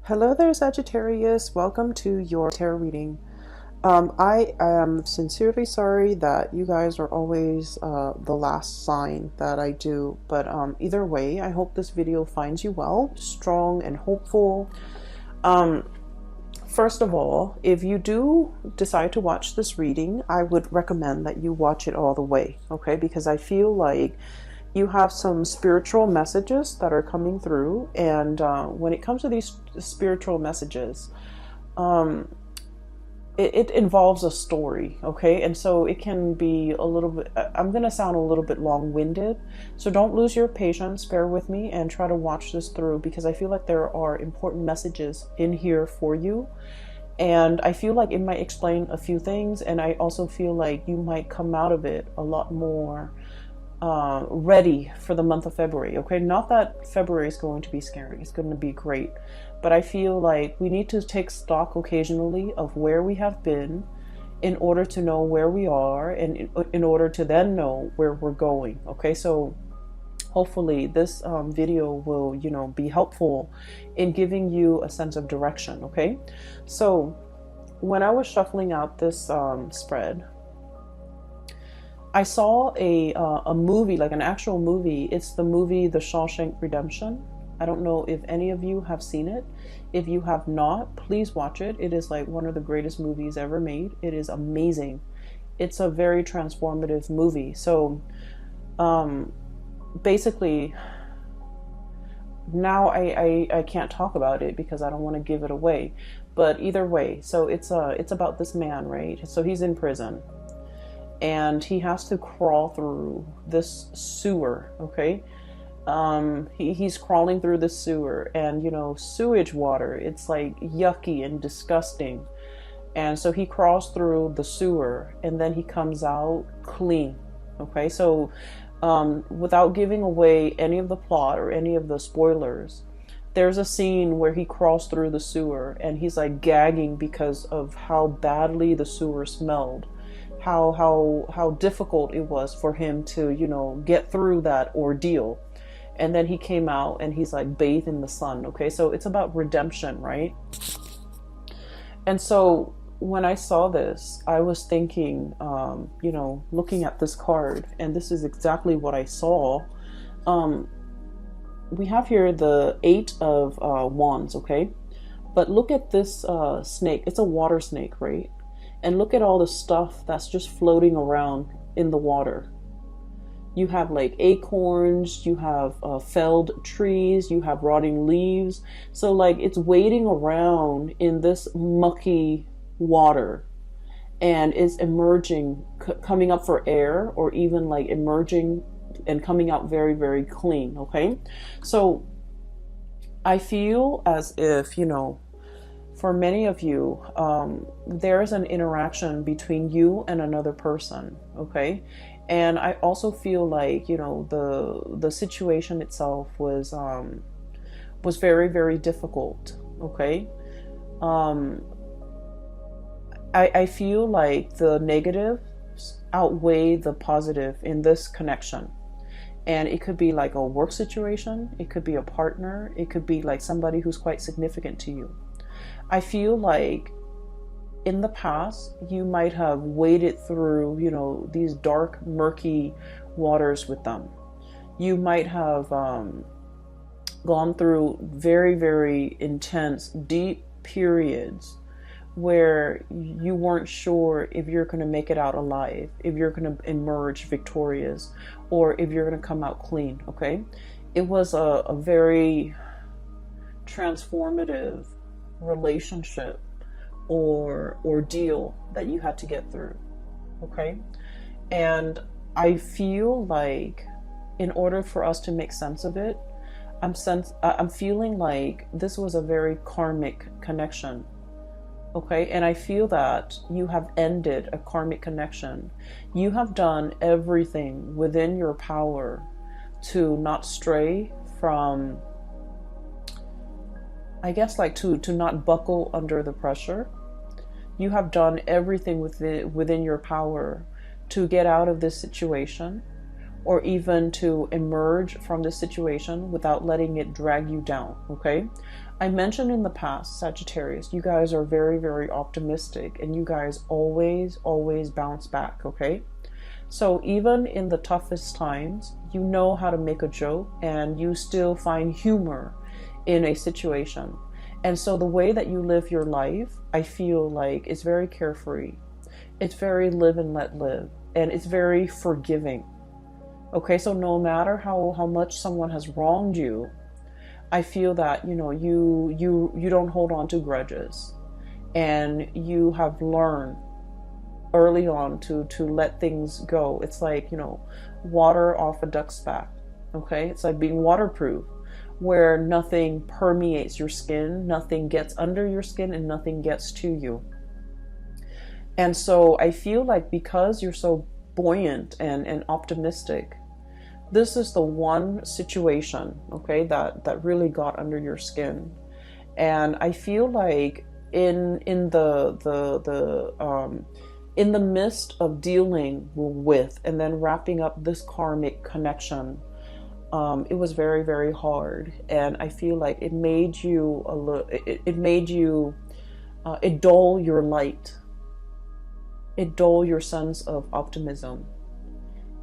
Hello there, Sagittarius. Welcome to your tarot reading. I am sincerely sorry that you guys are always the last sign that I do, but either way, I hope this video finds you well, strong, and hopeful. First of all, if you do decide to watch this reading, I would recommend that you watch it all the way, okay? Because I feel like you have some spiritual messages that are coming through, and when it comes to these spiritual messages, it involves a story, okay? And so it can be a little bit, I'm gonna sound a little bit long-winded, so don't lose your patience, bear with me and try to watch this through, because I feel like there are important messages in here for you, and I feel like it might explain a few things, and I also feel like you might come out of it a lot more ready for the month of February, okay? Not that February is going to be scary, it's going to be great, but I feel like we need to take stock occasionally of where we have been in order to know where we are, and in order to then know where we're going, okay? So hopefully this video will, be helpful in giving you a sense of direction, okay? So when I was shuffling out this spread, I saw a movie, like an actual movie. It's the movie The Shawshank Redemption. I don't know if any of you have seen it. If you have not, please watch it. It is like one of the greatest movies ever made. It is amazing. It's a very transformative movie. So basically, now I can't talk about it because I don't want to give it away. But either way, so it's about this man, right? So he's in prison, and he has to crawl through this sewer, okay? He's crawling through the sewer, and sewage water, it's like yucky and disgusting. And so he crawls through the sewer, and then he comes out clean, okay? So without giving away any of the plot or any of the spoilers, there's a scene where he crawls through the sewer and he's like gagging because of how badly the sewer smelled. How difficult it was for him to, get through that ordeal. And then he came out and he's like bathed in the sun, okay? So it's about redemption, right? And so when I saw this, I was thinking, looking at this card, and this is exactly what I saw. We have here the Eight of Wands, okay? But look at this snake. It's a water snake, right? And look at all the stuff that's just floating around in the water. You have like acorns, you have felled trees, you have rotting leaves. So like it's wading around in this mucky water, and it's emerging, coming up for air, or even like emerging and coming out very, very clean, okay? So I feel as if, for many of you, there is an interaction between you and another person, okay? And I also feel like, the situation itself was very, very difficult, okay? I feel like the negatives outweigh the positive in this connection. And it could be like a work situation, it could be a partner, it could be like somebody who's quite significant to you. I feel like in the past, you might have waded through, these dark, murky waters with them. You might have gone through very, very intense, deep periods where you weren't sure if you're going to make it out alive, if you're going to emerge victorious, or if you're going to come out clean, okay? It was a very transformative relationship or ordeal that you had to get through, okay? And I feel like in order for us to make sense of it, I'm feeling like this was a very karmic connection, okay? And I feel that you have ended a karmic connection. You have done everything within your power to not stray from, I guess, like to not buckle under the pressure. You have done everything within your power to get out of this situation, or even to emerge from this situation without letting it drag you down, okay? I mentioned in the past, Sagittarius, you guys are very, very optimistic, and you guys always, always bounce back, okay? So even in the toughest times, you know how to make a joke and you still find humor in a situation. And so the way that you live your life, I feel like it's very carefree. It's very live and let live. And it's very forgiving. Okay, so no matter how much someone has wronged you, I feel that, you don't hold on to grudges. And you have learned early on to let things go. It's like, water off a duck's back. Okay, it's like being waterproof, where nothing permeates your skin, nothing gets under your skin, and nothing gets to you. And so I feel like because you're so buoyant and optimistic, this is the one situation, okay, that really got under your skin. And I feel like in the midst of dealing with and then wrapping up this karmic connection, it was very, very hard. And I feel like it made you it dull your light. It dull your sense of optimism.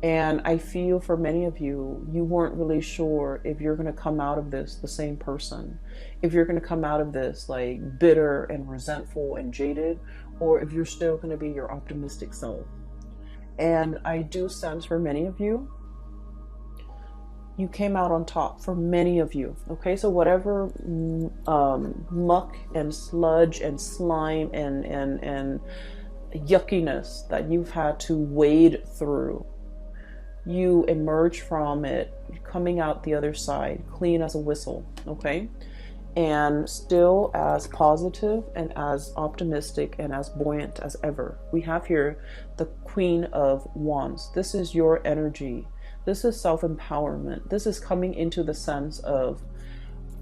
And I feel for many of you, you weren't really sure if you're going to come out of this the same person, if you're going to come out of this like bitter and resentful and jaded, or if you're still going to be your optimistic self. And I do sense for many of you, you came out on top for many of you. Okay, so whatever muck and sludge and slime and yuckiness that you've had to wade through, you emerge from it coming out the other side clean as a whistle, okay? And still as positive and as optimistic and as buoyant as ever. We have here the Queen of Wands. This is your energy. This is self-empowerment. This is coming into the sense of,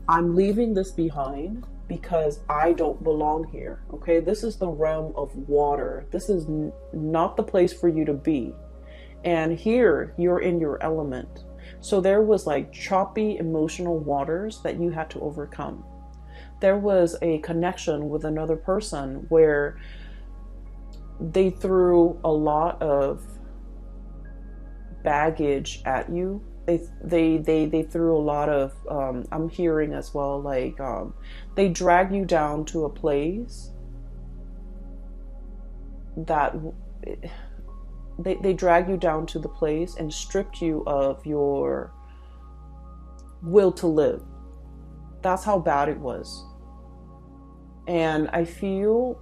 I'm leaving this behind because I don't belong here, okay? This is the realm of water. This is not the place for you to be. And here you're in your element. So there was like choppy emotional waters that you had to overcome. There was a connection with another person where they threw a lot of baggage at you. They threw a lot of, I'm hearing as well, like they drag you down to a place that they drag you down to the place and stripped you of your will to live. That's how bad it was. And I feel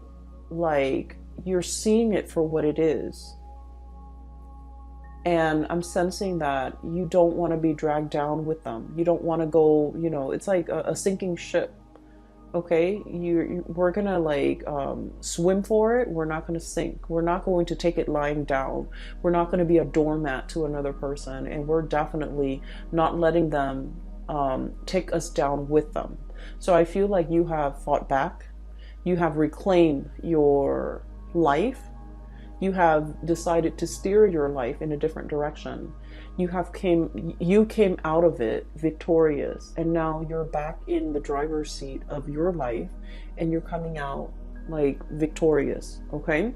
like you're seeing it for what it is. And I'm sensing that you don't want to be dragged down with them. You don't want to go, it's like a sinking ship. Okay, we're gonna like swim for it. We're not gonna sink. We're not going to take it lying down. We're not going to be a doormat to another person, and we're definitely not letting them take us down with them. So I feel like you have fought back. You have reclaimed your life. You have decided to steer your life in a different direction. You came out of it victorious, and now you're back in the driver's seat of your life, and you're coming out like victorious, okay?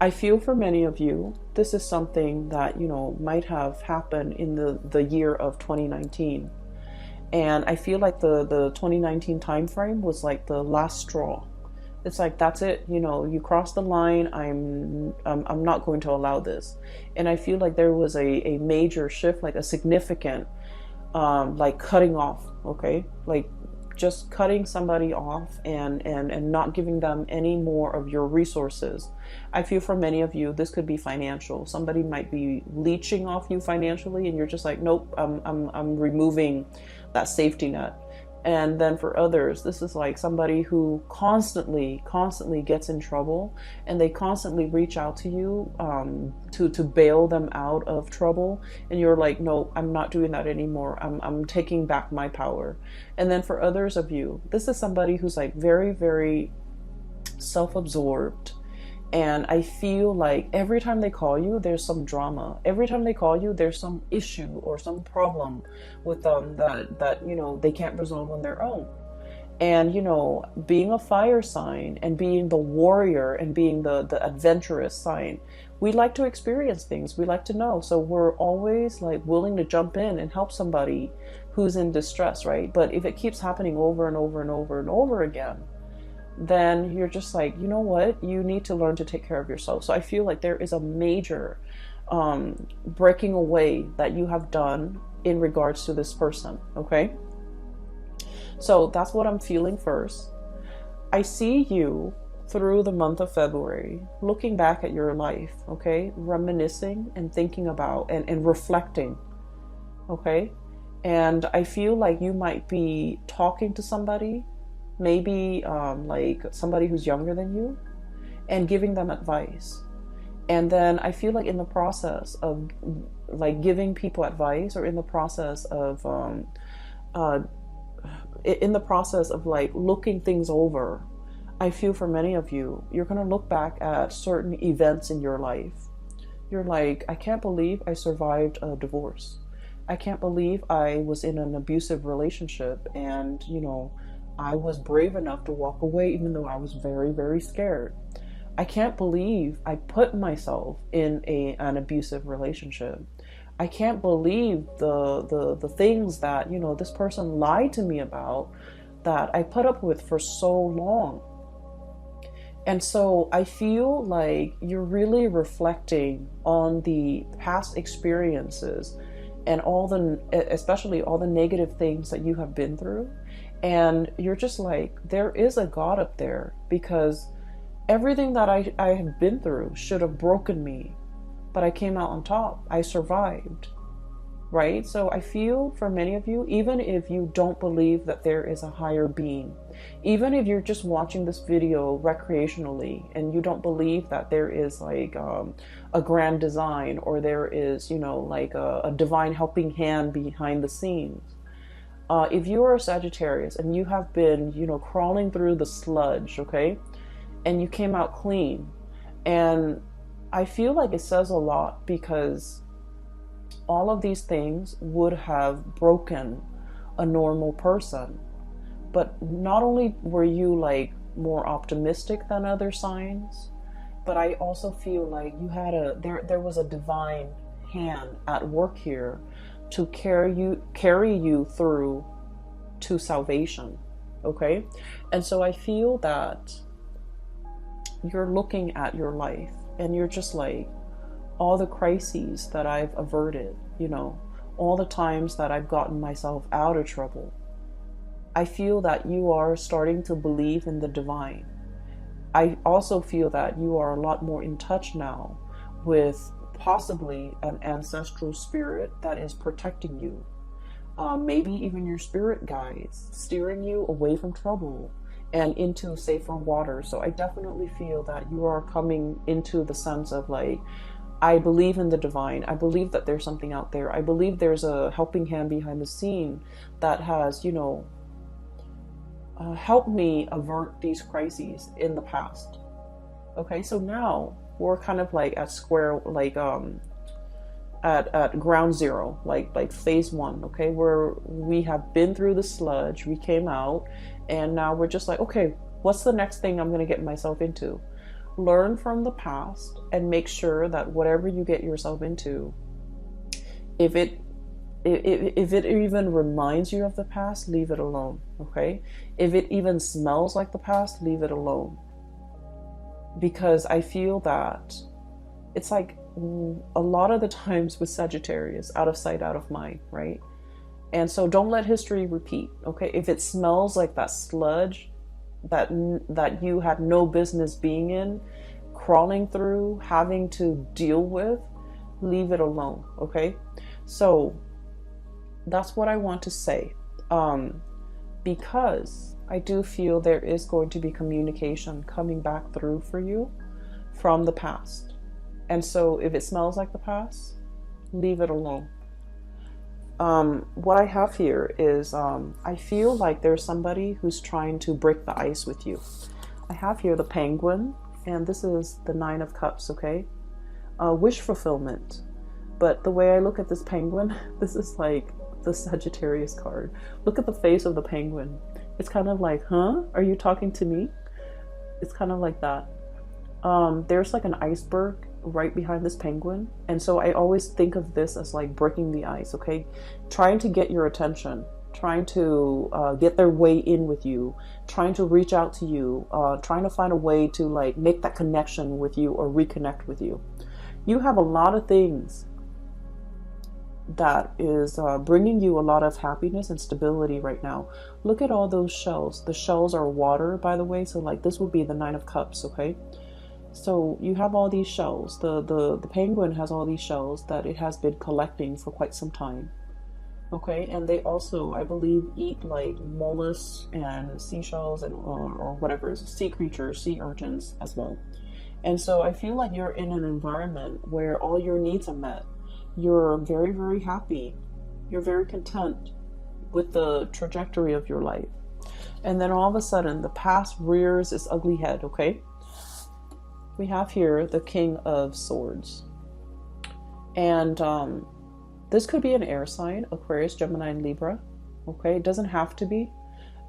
I feel for many of you, this is something that, might have happened in the year of 2019. And I feel like the 2019 time frame was like the last straw. It's like, that's it, you crossed the line. I'm not going to allow this. And I feel like there was a major shift, like a significant, like cutting off, okay? Like just cutting somebody off and not giving them any more of your resources. I feel for many of you, this could be financial. Somebody might be leeching off you financially, and you're just like, nope, I'm removing that safety net. And then for others, this is like somebody who constantly gets in trouble, and they constantly reach out to you to bail them out of trouble. And you're like, no, I'm not doing that anymore. I'm taking back my power. And then for others of you, this is somebody who's like very, very self-absorbed, And I feel like every time they call you, there's some drama. Every time they call you, there's some issue or some problem with them that they can't resolve on their own. And being a fire sign and being the warrior and being the adventurous sign, we like to experience things. We like to know. So we're always like willing to jump in and help somebody who's in distress, right? But if it keeps happening over and over and over and over again, then you're just like, you know what? You need to learn to take care of yourself. So I feel like there is a major breaking away that you have done in regards to this person, okay? So that's what I'm feeling first. I see you through the month of February, looking back at your life, okay? Reminiscing and thinking about and reflecting, okay? And I feel like you might be talking to somebody, maybe like somebody who's younger than you, and giving them advice. And then I feel like in the process of like giving people advice, or in the process of like looking things over, I feel for many of you, you're going to look back at certain events in your life. You're like, I can't believe I survived a divorce. I can't believe I was in an abusive relationship, and I was brave enough to walk away even though I was very, very scared. I can't believe I put myself in an abusive relationship. I can't believe the things that, this person lied to me about, that I put up with for so long. And so I feel like you're really reflecting on the past experiences and especially all the negative things that you have been through. And you're just like, there is a God up there, because everything that I have been through should have broken me, but I came out on top. I survived, right? So I feel for many of you, even if you don't believe that there is a higher being, even if you're just watching this video recreationally and you don't believe that there is like a grand design, or there is, like a divine helping hand behind the scenes. If you are a Sagittarius and you have been, crawling through the sludge, okay, and you came out clean, and I feel like it says a lot, because all of these things would have broken a normal person. But not only were you like more optimistic than other signs, but I also feel like you had there was a divine hand at work here to carry you through to salvation, okay? And so I feel that you're looking at your life and you're just like, all the crises that I've averted, all the times that I've gotten myself out of trouble, I feel that you are starting to believe in the divine. I also feel that you are a lot more in touch now with possibly an ancestral spirit that is protecting you. Maybe even your spirit guides, steering you away from trouble and into safer water. So I definitely feel that you are coming into the sense of like, I believe in the divine. I believe that there's something out there. I believe there's a helping hand behind the scene that has, helped me avert these crises in the past. Okay, so now we're kind of like at square, like at ground zero, like phase one. Okay, where we have been through the sludge, we came out, and now we're just like, okay, what's the next thing I'm going to get myself into? Learn from the past and make sure that whatever you get yourself into, if it even reminds you of the past, leave it alone, okay? If it even smells like the past, leave it alone. Because I feel that it's like a lot of the times with Sagittarius, out of sight, out of mind, right? And so don't let history repeat, okay? If it smells like that sludge that you had no business being in, crawling through, having to deal with, leave it alone, okay? So that's what I want to say, because I do feel there is going to be communication coming back through for you from the past. And so if it smells like the past, leave it alone. What I have here is I feel like there's somebody who's trying to break the ice with you. I have here the Penguin, And this is the Nine of Cups, okay? Wish fulfillment. But the way I look at this penguin, this is like the Sagittarius card. Look at the face of the penguin. It's kind of like, huh? Are you talking to me? It's kind of like that. There's like an iceberg right behind this penguin. And so I always think of this as like breaking the ice, okay? Trying to get your attention, trying to get their way in with you, trying to reach out to you, trying to find a way to like make that connection with you or reconnect with you. You have a lot of things that is bringing you a lot of happiness and stability right now. Look at all those shells. The shells are water, by the way. So like this would be the Nine of Cups, okay? So you have all these shells. The penguin has all these shells that it has been collecting for quite some time. Okay, and they also, I believe, eat like mollusks and seashells and or whatever, sea creatures, sea urchins as well. And so I feel like you're in an environment where all your needs are met. You're very, very happy. You're very content with the trajectory of your life. And then all of a sudden, the past rears its ugly head, okay? We have here the King of Swords. And this could be an air sign, Aquarius, Gemini, and Libra. Okay, it doesn't have to be.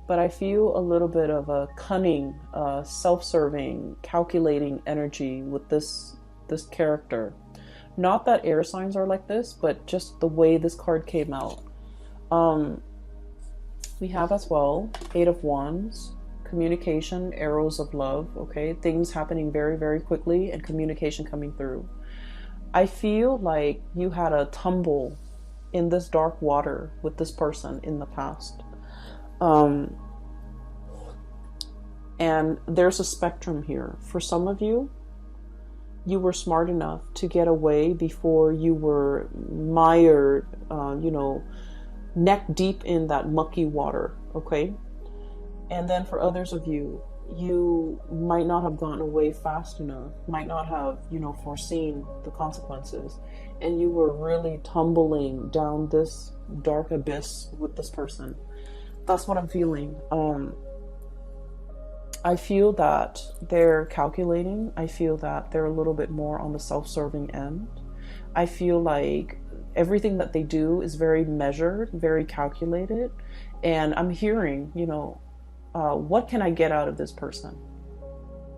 But I feel a little bit of a cunning, self-serving, calculating energy with this character. Not that air signs are like this, but just the way this card came out. We have as well Eight of Wands, communication, arrows of love, okay? Things happening very, very quickly and communication coming through. I feel like you had a tumble in this dark water with this person in the past. And there's a spectrum here. For some of you, you were smart enough to get away before you were mired, neck deep in that mucky water, okay? And then for others of you, you might not have gotten away fast enough, might not have, foreseen the consequences. And you were really tumbling down this dark abyss with this person. That's what I'm feeling. I feel that they're calculating. I feel that they're a little bit more on the self-serving end. I feel like everything that they do is very measured, very calculated. And I'm hearing, what can I get out of this person?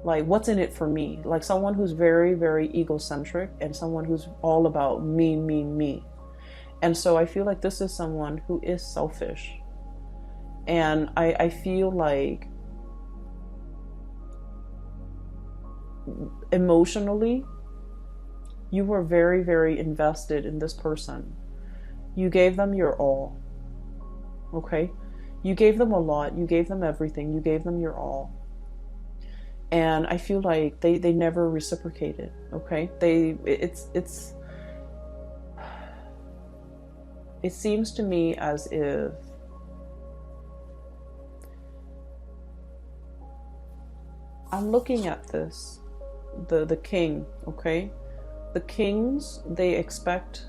Like, what's in it for me? Like someone who's very, very egocentric and someone who's all about me, me, me. And so I feel like this is someone who is selfish. And I feel like emotionally, you were very, very invested in this person. You gave them your all. Okay? You gave them a lot. You gave them everything. You gave them your all. And I feel like they never reciprocated. Okay? It seems to me as if I'm looking at this, the king, okay? The kings, they expect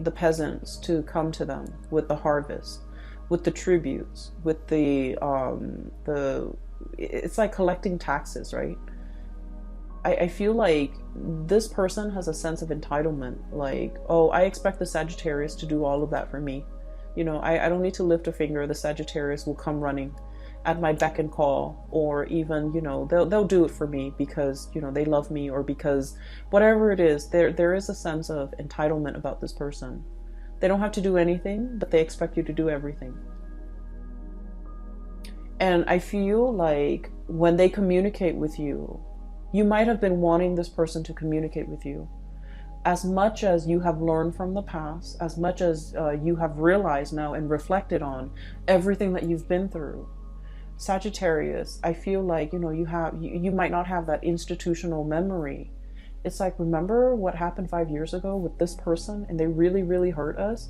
the peasants to come to them with the harvest, with the tributes, with it's like collecting taxes, right? I feel like this person has a sense of entitlement, like, oh, I expect the Sagittarius to do all of that for me. I don't need to lift a finger, the Sagittarius will come running at my beck and call, or even, they'll do it for me because, they love me, or because whatever it is, there is a sense of entitlement about this person. They don't have to do anything, but they expect you to do everything. And I feel like when they communicate with you, you might have been wanting this person to communicate with you. As much as you have learned from the past, as much as you have realized now and reflected on everything that you've been through, Sagittarius, I feel like, you might not have that institutional memory. It's like, remember what happened 5 years ago with this person and they really, really hurt us?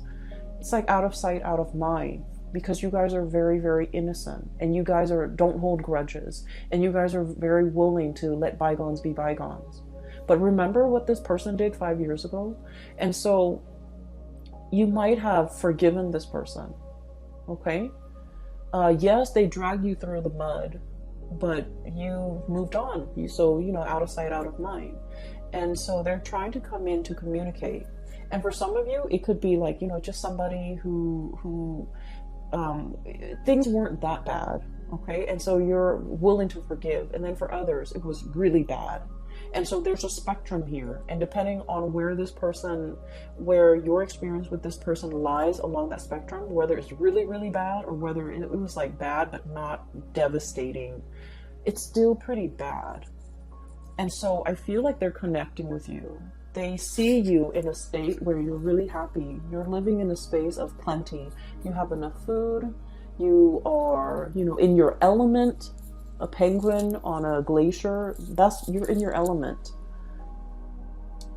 It's like out of sight, out of mind, because you guys are very, very innocent and you guys don't hold grudges and you guys are very willing to let bygones be bygones. But remember what this person did 5 years ago? And so you might have forgiven this person, okay? Yes, they dragged you through the mud, but you moved on. So, out of sight, out of mind. And so they're trying to come in to communicate. And for some of you, it could be like, just somebody who things weren't that bad. Okay. And so you're willing to forgive. And then for others, it was really bad. And so there's a spectrum here. And depending on where your experience with this person lies along that spectrum, whether it's really, really bad or whether it was like bad, but not devastating, it's still pretty bad. And so I feel like they're connecting with you. They see you in a state where you're really happy. You're living in a space of plenty. You have enough food. You are, in your element. A penguin on a glacier, you're in your element.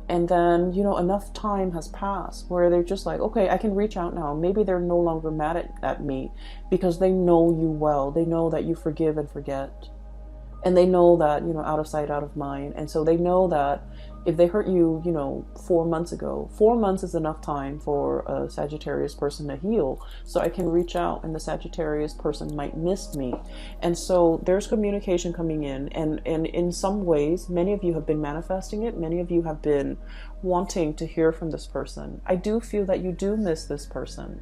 And then, enough time has passed where they're just like, okay, I can reach out now. Maybe they're no longer mad at me because they know you well. They know that you forgive and forget. And they know that, out of sight, out of mind. And so they know that if they hurt you, 4 months ago, 4 months is enough time for a Sagittarius person to heal. So I can reach out and the Sagittarius person might miss me. And so there's communication coming in. And in some ways, many of you have been manifesting it. Many of you have been wanting to hear from this person. I do feel that you do miss this person.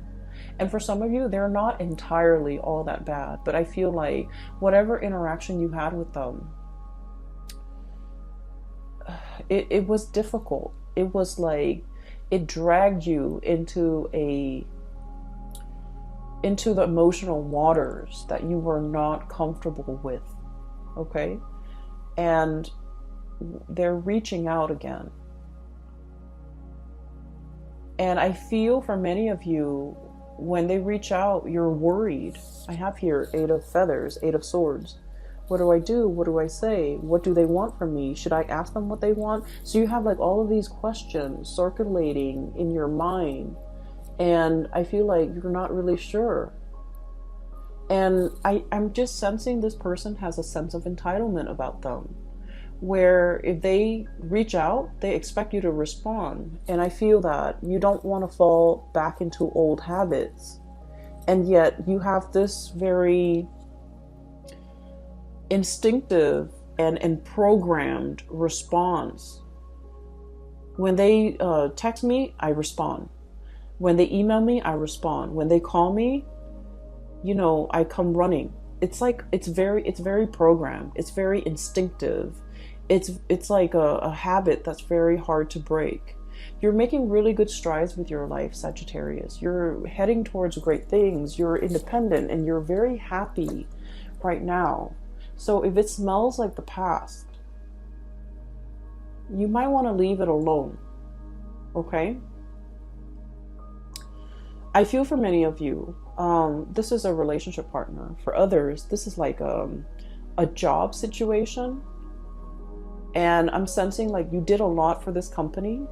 And for some of you, they're not entirely all that bad. But I feel like whatever interaction you had with them, it was difficult. It was like it dragged you into the emotional waters that you were not comfortable with. Okay? And they're reaching out again. And I feel for many of you, when they reach out, you're worried. I have here 8 of feathers, 8 of swords. What do I do? What do I say? What do they want from me? Should I ask them what they want? So you have like all of these questions circulating in your mind. And I feel like you're not really sure. And I'm just sensing this person has a sense of entitlement about them, where if they reach out, they expect you to respond. And I feel that you don't want to fall back into old habits. And yet you have this very instinctive and programmed response. When they text me, I respond. When they email me, I respond. When they call me, I come running. It's like, it's very programmed. It's very instinctive. It's like a habit that's very hard to break. You're making really good strides with your life, Sagittarius. You're heading towards great things. You're independent and you're very happy right now. So if it smells like the past, you might want to leave it alone. Okay? I feel for many of you, this is a relationship partner. For others, this is like a job situation. And I'm sensing like you did a lot for this company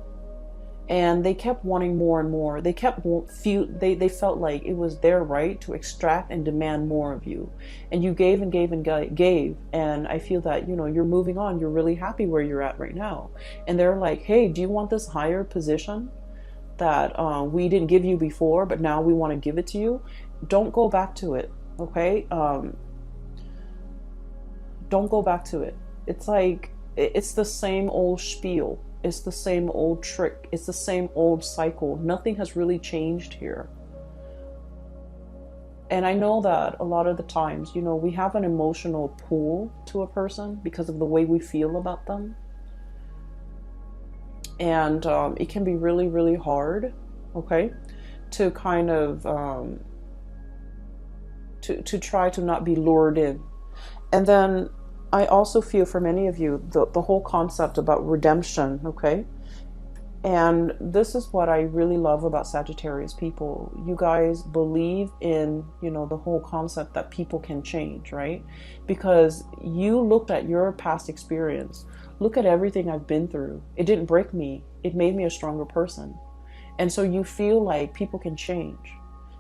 and they kept wanting more and more. They they felt like it was their right to extract and demand more of you. And you gave and gave and gave. And I feel that, you're moving on. You're really happy where you're at right now. And they're like, hey, do you want this higher position that we didn't give you before, but now we want to give it to you? Don't go back to it. Okay? Don't go back to it. It's like, it's the same old spiel. It's the same old trick. It's the same old cycle. Nothing has really changed here. And I know that a lot of the times, we have an emotional pull to a person because of the way we feel about them. And it can be really, really hard, okay, to kind of, to try to not be lured in. And then I also feel for many of you, the whole concept about redemption, okay? And this is what I really love about Sagittarius people. You guys believe in, the whole concept that people can change, right? Because you looked at your past experience. Look at everything I've been through. It didn't break me. It made me a stronger person. And so you feel like people can change.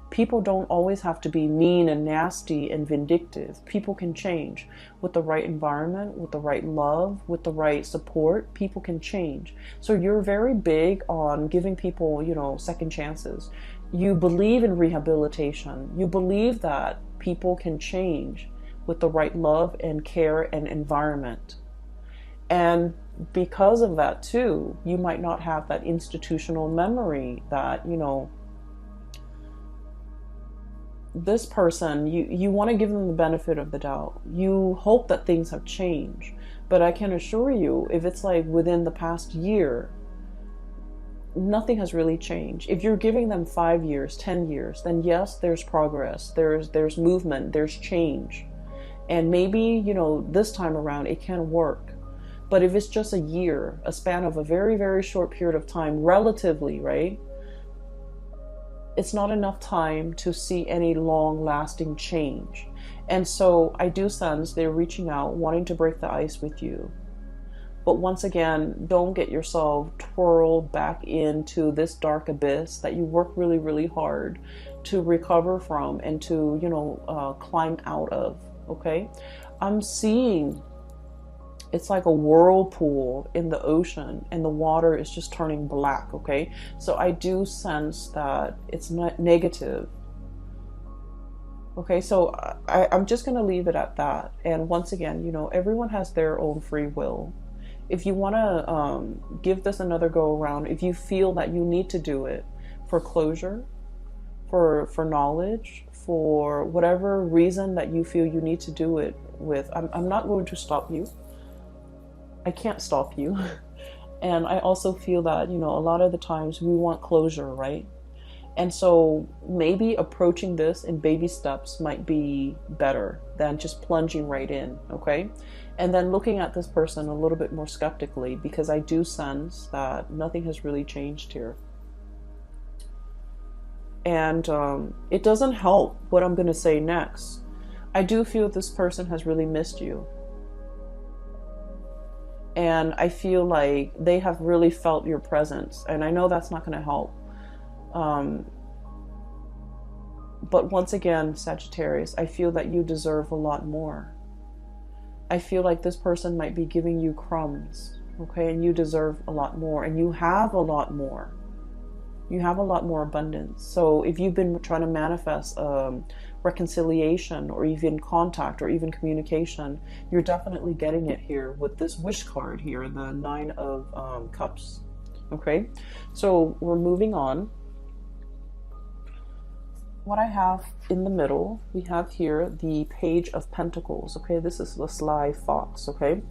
People don't always have to be mean and nasty and vindictive. People can change with the right environment, with the right love, with the right support. People can change. So you're very big on giving people, second chances. You believe in rehabilitation. You believe that people can change with the right love and care and environment. And because of that too, you might not have that institutional memory that, you know, this person, you want to give them the benefit of the doubt. You hope that things have changed. But I can assure you, if it's like within the past year, nothing has really changed. If you're giving them 5 years, 10 years, then yes, there's progress, there's movement, there's change. And maybe, you know, this time around it can work. But if it's just a year, a span of a very, very short period of time, relatively, right? It's not enough time to see any long-lasting change. And so I do sense they're reaching out, wanting to break the ice with you. But once again, don't get yourself twirled back into this dark abyss that you work really, really hard to recover from and to, you know, climb out of, okay? I'm seeing it's like a whirlpool in the ocean and the water is just turning black, okay? So I do sense that it's not negative. Okay, so I'm just going to leave it at that. And once again, you know, everyone has their own free will. If you want to give this another go around, if you feel that you need to do it for closure, for knowledge, for whatever reason that you feel you need to do it with, I'm not going to stop you. I can't stop you. And I also feel that, you know, a lot of the times we want closure, right? And so maybe approaching this in baby steps might be better than just plunging right in, okay? And then looking at this person a little bit more skeptically, because I do sense that nothing has really changed here. And it doesn't help what I'm going to say next. I do feel this person has really missed you. And I feel like they have really felt your presence. And I know that's not going to help. But once again, Sagittarius, I feel that you deserve a lot more. I feel like this person might be giving you crumbs, okay? And you deserve a lot more. And you have a lot more. You have a lot more abundance. So if you've been trying to manifest reconciliation or even contact or even communication, you're definitely getting it here with this wish card here, the 9 of Cups. Okay, so we're moving on. What I have in the middle, we have here the Page of Pentacles. Okay, this is the sly fox. Okay,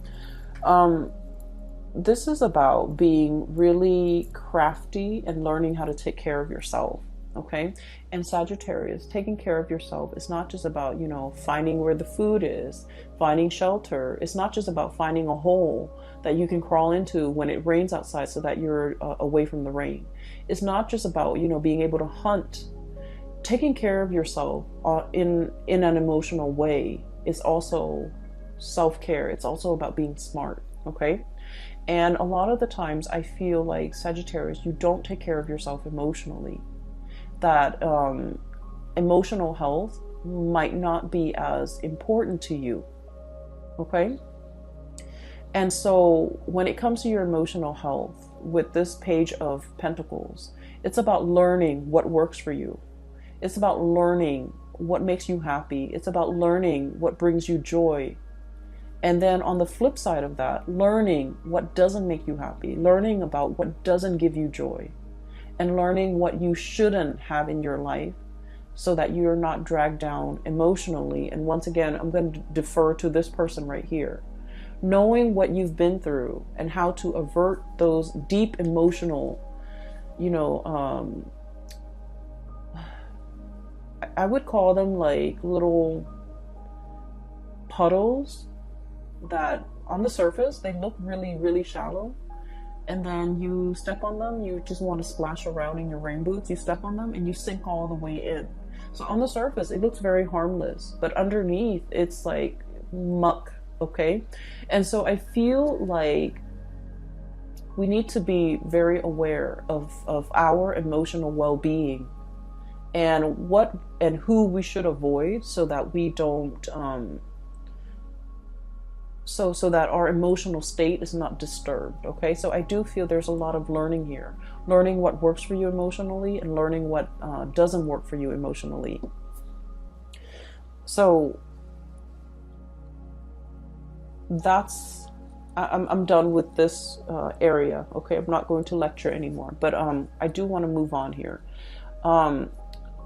this is about being really crafty and learning how to take care of yourself. Okay, and Sagittarius, taking care of yourself is not just about, you know, finding where the food is, finding shelter. It's not just about finding a hole that you can crawl into when it rains outside so that you're away from the rain. It's not just about, you know, being able to hunt. Taking care of yourself in an emotional way is also self-care. It's also about being smart, okay? And a lot of the times I feel like, Sagittarius, you don't take care of yourself emotionally. That emotional health might not be as important to you, okay? And so when it comes to your emotional health, with this Page of Pentacles, it's about learning what works for you. It's about learning what makes you happy. It's about learning what brings you joy. And then on the flip side of that, learning what doesn't make you happy, learning about what doesn't give you joy, and learning what you shouldn't have in your life so that you're not dragged down emotionally. And once again, I'm going to defer to this person right here. Knowing what you've been through and how to avert those deep emotional, you know, I would call them like little puddles that on the surface, they look really, really shallow. And then you step on them, you just want to splash around in your rain boots. You step on them and you sink all the way in. So on the surface, it looks very harmless, but underneath it's like muck, okay? And so I feel like we need to be very aware of our emotional well-being and what and who we should avoid so that we don't so that our emotional state is not disturbed. Okay, so I do feel there's a lot of learning here, learning what works for you emotionally and learning what doesn't work for you emotionally. So I'm done with this area. Okay, I'm not going to lecture anymore, but I do want to move on here. Um,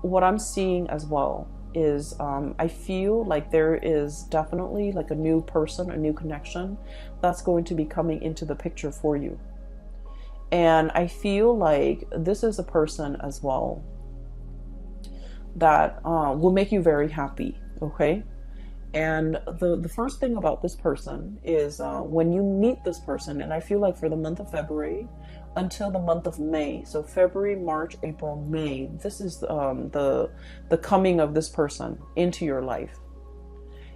what I'm seeing as well is I feel like there is definitely like a new person, a new connection that's going to be coming into the picture for you. And I feel like this is a person as well that will make you very happy. Okay. And the first thing about this person is when you meet this person, and I feel like for the month of February until the month of May, so February, March, April, May, this is the coming of this person into your life.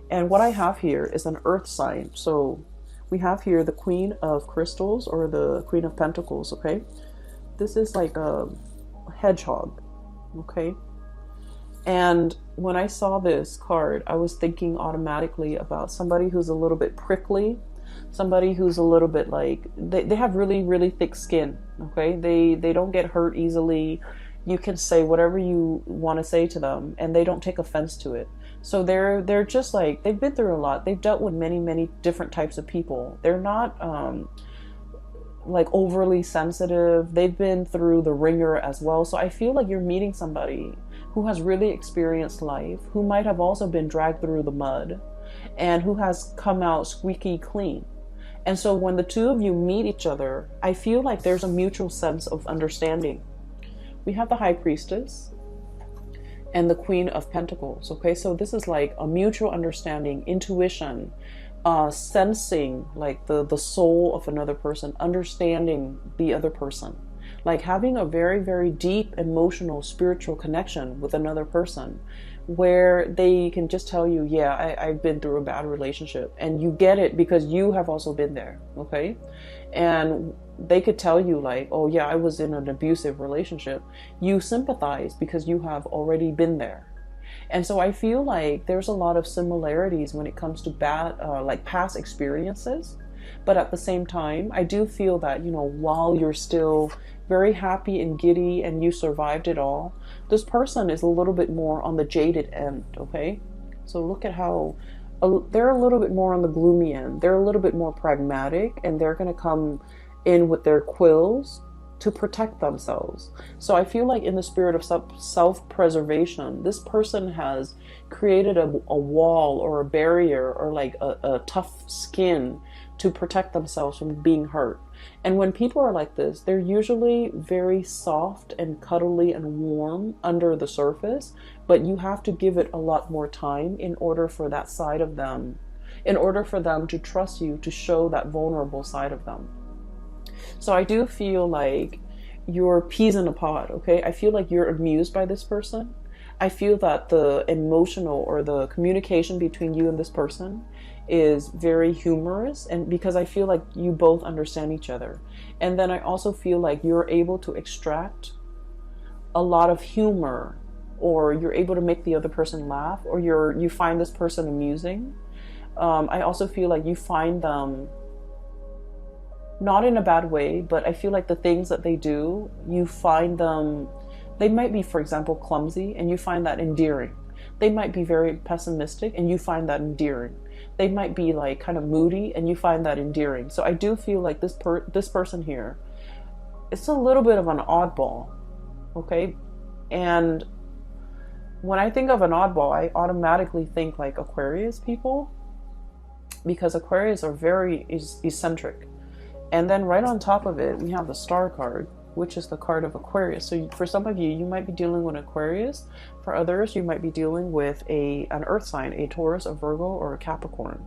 And what I have here is an earth sign. So we have here the Queen of Crystals or the Queen of Pentacles, okay? This is like a hedgehog, okay? And when I saw this card, I was thinking automatically about somebody who's a little bit prickly, somebody who's a little bit like, they have really, really thick skin, okay? They don't get hurt easily. You can say whatever you want to say to them, and they don't take offense to it. So they're just like, they've been through a lot. They've dealt with many, many different types of people. They're not like overly sensitive. They've been through the ringer as well. So I feel like you're meeting somebody who has really experienced life, who might have also been dragged through the mud, and who has come out squeaky clean. And so when the two of you meet each other, I feel like there's a mutual sense of understanding. We have the High Priestess and the Queen of Pentacles, okay? So this is like a mutual understanding, intuition, sensing like the soul of another person, understanding the other person, like having a very, very deep emotional, spiritual connection with another person where they can just tell you, yeah, I've been through a bad relationship, and you get it because you have also been there, okay? And they could tell you like, oh yeah, I was in an abusive relationship. You sympathize because you have already been there. And so I feel like there's a lot of similarities when it comes to bad, like past experiences. But at the same time, I do feel that, you know, while you're still very happy and giddy and you survived it all, this person is a little bit more on the jaded end, okay? So look at how they're a little bit more on the gloomy end. They're a little bit more pragmatic, and they're going to come in with their quills to protect themselves. So I feel like in the spirit of self-preservation, this person has created a wall or a barrier or like a tough skin to protect themselves from being hurt. And when people are like this, they're usually very soft and cuddly and warm under the surface, but you have to give it a lot more time in order for that side of them, in order for them to trust you, to show that vulnerable side of them. So I do feel like you're peas in a pod, okay? I feel like you're amused by this person. I feel that the emotional or the communication between you and this person is very humorous, and because I feel like you both understand each other. And then I also feel like you're able to extract a lot of humor, or you're able to make the other person laugh, or you find this person amusing. I also feel like you find them not in a bad way, but I feel like the things that they do, you find them, they might be, for example, clumsy, and you find that endearing. They might be very pessimistic, and you find that endearing. They might be like kind of moody, and you find that endearing. So I do feel like this person here, it's a little bit of an oddball, okay? And when I think of an oddball, I automatically think like Aquarius people, because Aquarius are very eccentric. And then right on top of it, we have the Star card, which is the card of Aquarius. So for some of you, you might be dealing with Aquarius. For others, you might be dealing with an earth sign, a Taurus, a Virgo, or a Capricorn.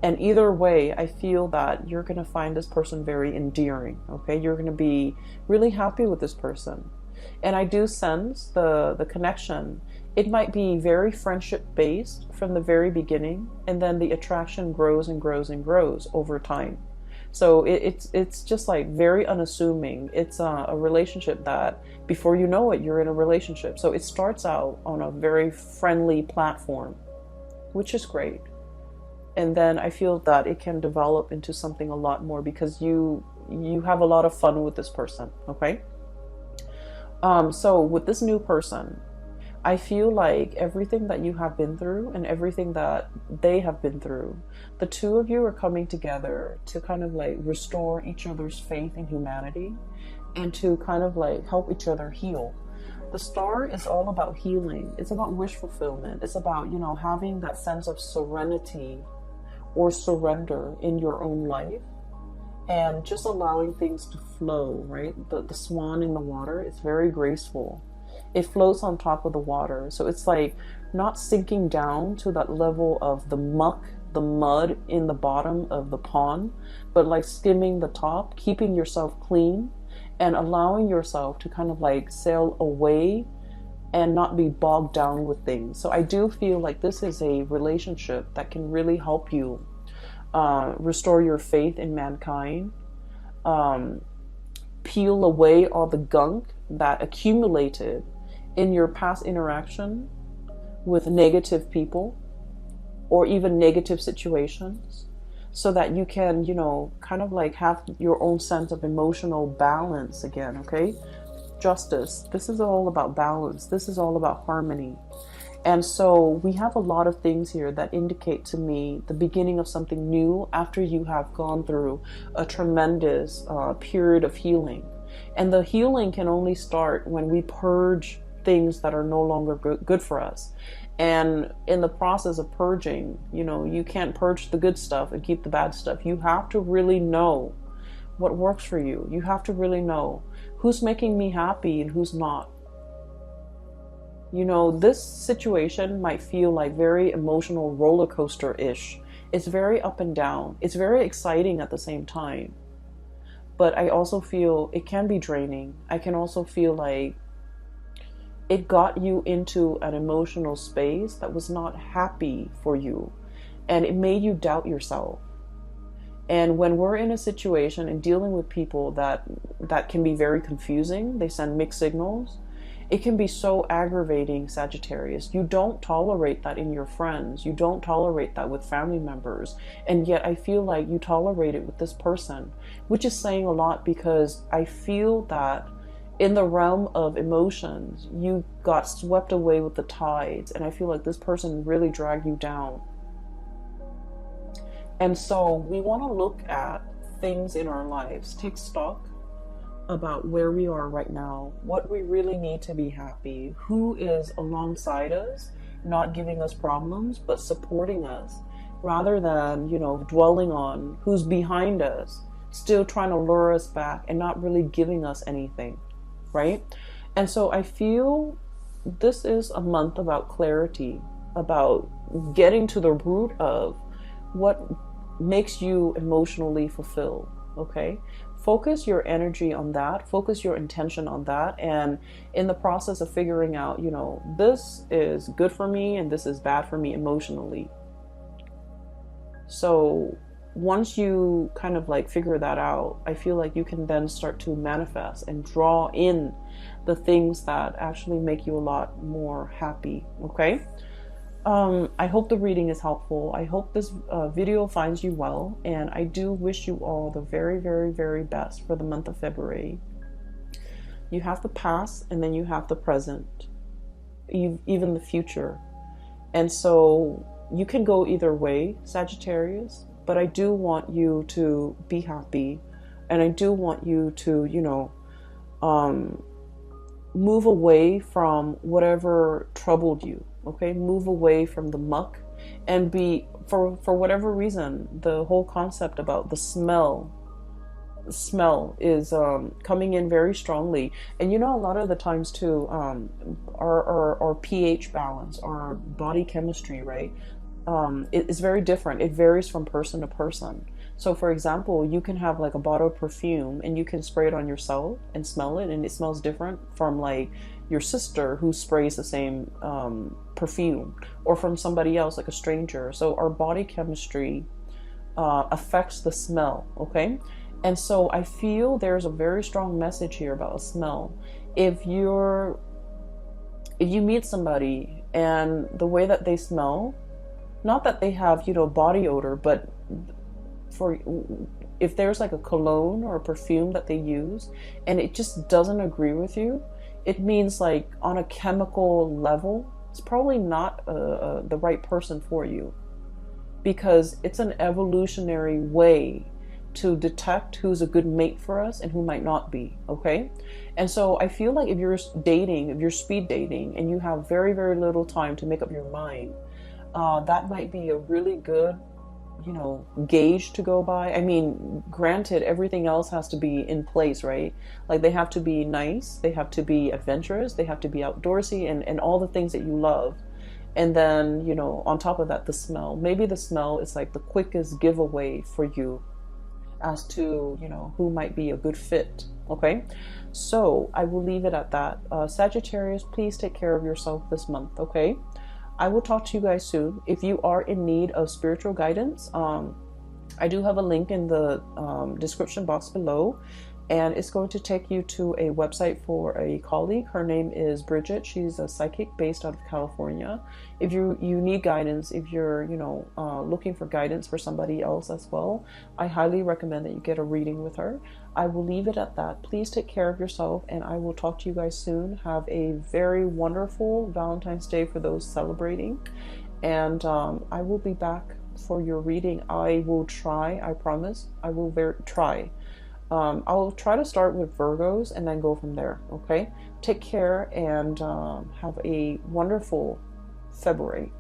And either way, I feel that you're going to find this person very endearing, okay? You're going to be really happy with this person. And I do sense the connection. It might be very friendship-based from the very beginning, and then the attraction grows and grows and grows over time. So it's just like very unassuming. It's a relationship that before you know it, you're in a relationship. So it starts out on a very friendly platform, which is great. And then I feel that it can develop into something a lot more because you have a lot of fun with this person, okay? So with this new person, I feel like everything that you have been through and everything that they have been through, the two of you are coming together to kind of like restore each other's faith in humanity and to kind of like help each other heal. The star is all about healing. It's about wish fulfillment. It's about, you know, having that sense of serenity or surrender in your own life and just allowing things to flow, right? The swan in the water is very graceful. It floats on top of the water. So it's like not sinking down to that level of the muck, the mud in the bottom of the pond, but like skimming the top, keeping yourself clean and allowing yourself to kind of like sail away and not be bogged down with things. So I do feel like this is a relationship that can really help you restore your faith in mankind, peel away all the gunk that accumulated in your past interaction with negative people or even negative situations, so that you can, you know, kind of like have your own sense of emotional balance again, okay? Justice. This is all about balance. This is all about harmony. And so we have a lot of things here that indicate to me the beginning of something new after you have gone through a tremendous period of healing. And the healing can only start when we purge things that are no longer good for us. And in the process of purging, you know, you can't purge the good stuff and keep the bad stuff. You have to really know what works for you. You have to really know who's making me happy and who's not. You know, this situation might feel like very emotional roller coaster-ish. It's very up and down. It's very exciting at the same time. But I also feel it can be draining. I can also feel like it got you into an emotional space that was not happy for you. And it made you doubt yourself. And when we're in a situation and dealing with people that can be very confusing, they send mixed signals, it can be so aggravating, Sagittarius. You don't tolerate that in your friends. You don't tolerate that with family members. And yet I feel like you tolerate it with this person, which is saying a lot, because I feel that in the realm of emotions, you got swept away with the tides. And I feel like this person really dragged you down. And so we want to look at things in our lives, take stock about where we are right now, what we really need to be happy, who is alongside us, not giving us problems, but supporting us, rather than, you know, dwelling on who's behind us, still trying to lure us back and not really giving us anything, right? And so I feel this is a month about clarity, about getting to the root of what makes you emotionally fulfilled, okay? Focus your energy on that, focus your intention on that, and in the process of figuring out, you know, this is good for me and this is bad for me emotionally. So once you kind of like figure that out, I feel like you can then start to manifest and draw in the things that actually make you a lot more happy, okay? I hope the reading is helpful. I hope this video finds you well, and I do wish you all the very, very, very best for the month of February. You have the past, and then you have the present, even the future. And so you can go either way, Sagittarius, but I do want you to be happy, and I do want you to, you know, move away from whatever troubled you. Okay, move away from the muck and be, for whatever reason, the whole concept about the smell is coming in very strongly. And you know, a lot of the times too, our pH balance, our body chemistry, right, it is very different. It varies from person to person. So for example, you can have like a bottle of perfume and you can spray it on yourself and smell it, and it smells different from like your sister who sprays the same perfume, or from somebody else, like a stranger. So our body chemistry affects the smell, okay? And so I feel there's a very strong message here about a smell. If you meet somebody and the way that they smell, not that they have, you know, body odor, but if there's like a cologne or a perfume that they use and it just doesn't agree with you, it means like on a chemical level, it's probably not the right person for you, because it's an evolutionary way to detect who's a good mate for us and who might not be, okay? And so I feel like if you're dating, if you're speed dating and you have very, very little time to make up your mind, that might be a really good, gauge to go by. I mean, granted, everything else has to be in place, right? Like they have to be nice, they have to be adventurous, they have to be outdoorsy and all the things that you love. And then, on top of that, the smell. Maybe the smell is like the quickest giveaway for you as to, who might be a good fit. Okay. So I will leave it at that. Sagittarius, please take care of yourself this month. Okay. I will talk to you guys soon. If you are in need of spiritual guidance, I do have a link in the description box below, and it's going to take you to a website for a colleague. Her name is Bridget. She's a psychic based out of California. If you need guidance, if you're looking for guidance for somebody else as well, I highly recommend that you get a reading with her. I will leave it at that. Please take care of yourself, and I will talk to you guys soon. Have a very wonderful Valentine's Day for those celebrating, and I will be back for your reading. I will try, I promise, I will try. I'll try to start with Virgos and then go from there, okay? Take care and have a wonderful February.